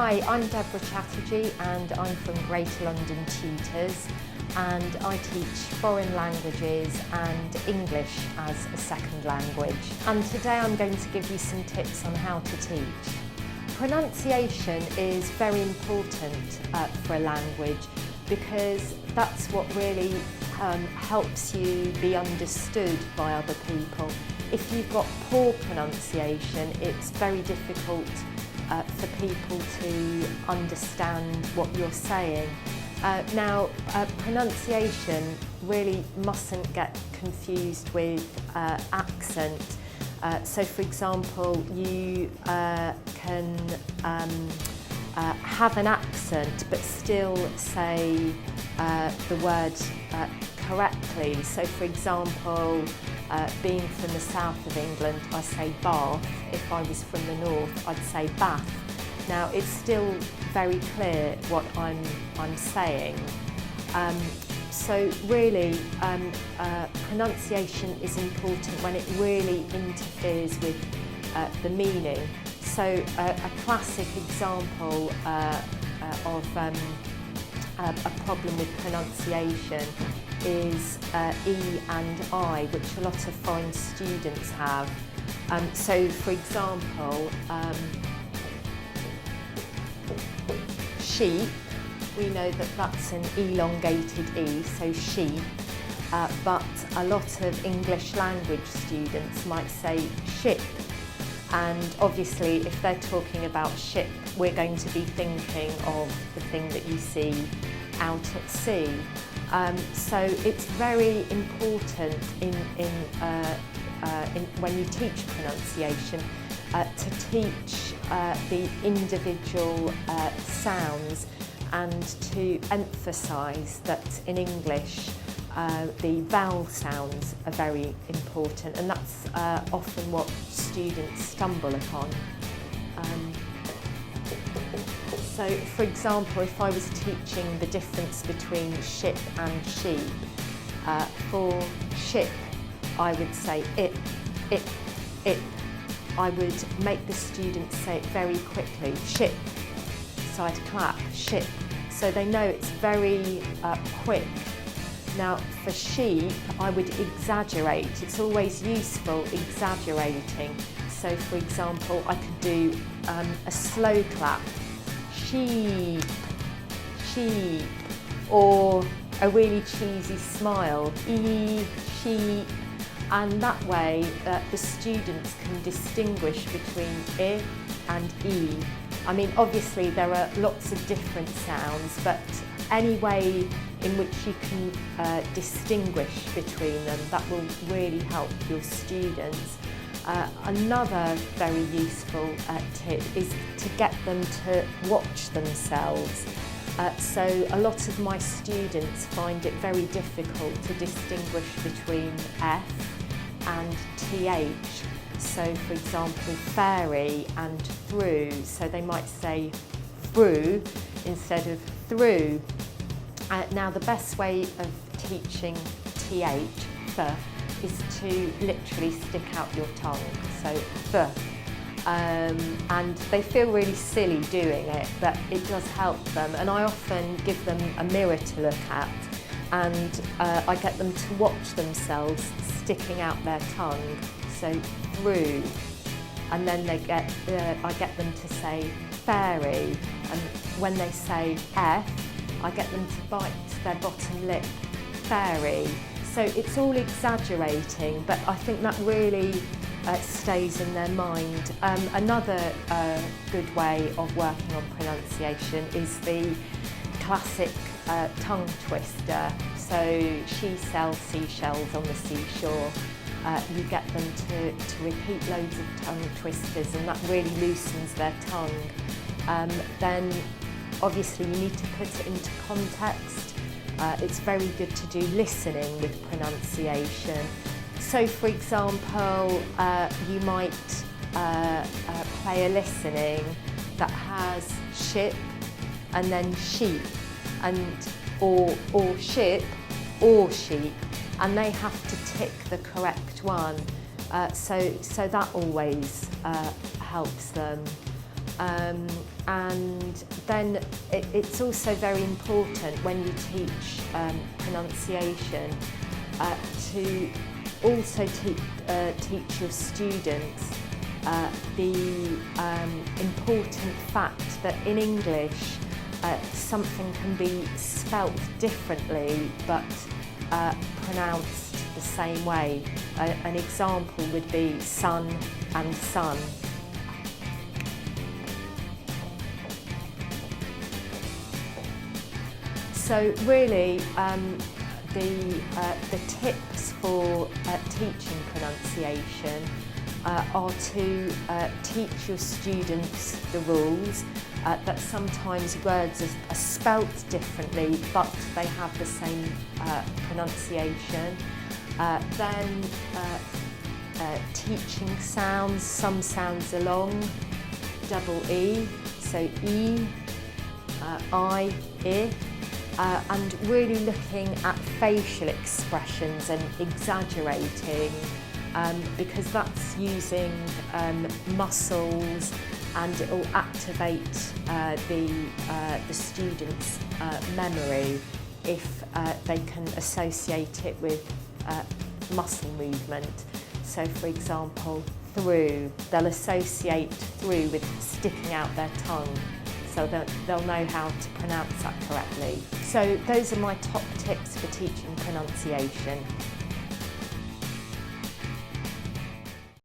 Hi, I'm Deborah Chatterjee and I'm from Greater London Tutors, and I teach foreign languages and English as a second language. And today I'm going to give you some tips on how to teach. Pronunciation is very important for a language because that's what really helps you be understood by other people. If you've got poor pronunciation, it's very difficult for people to understand what you're saying. Now, pronunciation really mustn't get confused with accent. So, for example, you can have an accent but still say the word correctly. So, for example, being from the south of England, I say bath. If I was from the north, I'd say bath. Now, it's still very clear what I'm saying. So really, pronunciation is important when it really interferes with the meaning. So a classic example of a problem with pronunciation is E and I, which a lot of foreign students have. So for example, sheep, we know that that's an elongated E, so sheep, but a lot of English language students might say ship, and obviously if they're talking about ship, we're going to be thinking of the thing that you see out at sea. So it's very important when you teach pronunciation to teach the individual sounds and to emphasise that in English the vowel sounds are very important, and that's often what students stumble upon. So, for example, if I was teaching the difference between ship and sheep, for ship I would say it. I would make the students say it very quickly, ship. So I'd clap, ship. So they know it's very quick. Now for sheep, I would exaggerate. It's always useful exaggerating. So for example, I could do a slow clap, sheep, sheep, or a really cheesy smile, sheep. And that way the students can distinguish between I and E. I mean, obviously there are lots of different sounds, but any way in which you can distinguish between them, that will really help your students. Another very useful tip is to get them to watch themselves. So a lot of my students find it very difficult to distinguish between F and TH. So for example, fairy and through, so they might say through instead of through. Now the best way of teaching TH, th, is to literally stick out your tongue, so th. And they feel really silly doing it, but it does help them, and I often give them a mirror to look at, and I get them to watch themselves sticking out their tongue, so through, and then I get them to say fairy, and when they say F, I get them to bite their bottom lip, fairy. So it's all exaggerating, but I think that really stays in their mind. Another good way of working on pronunciation is the classic tongue twister. So she sells seashells on the seashore. You get them to repeat loads of tongue twisters, and that really loosens their tongue. Then obviously you need to put it into context. It's very good to do listening with pronunciation. So for example, you might play a listening that has ship and then sheep, and or ship or sheep, and they have to tick the correct one. So that always helps them. And then it's also very important when you teach pronunciation to also teach your students the important fact that in English something can be spelt differently but pronounced the same way. An example would be sun and sun. So really, the tips for teaching pronunciation are to teach your students the rules, that sometimes words are spelt differently but they have the same pronunciation. Then teaching sounds, some sounds are long, double E, so E, I, and really looking at facial expressions and exaggerating, because that's using muscles, and it will activate the student's memory if they can associate it with muscle movement. So for example, through, they'll associate through with sticking out their tongue, so they'll know how to pronounce that correctly. So those are my top tips for teaching pronunciation.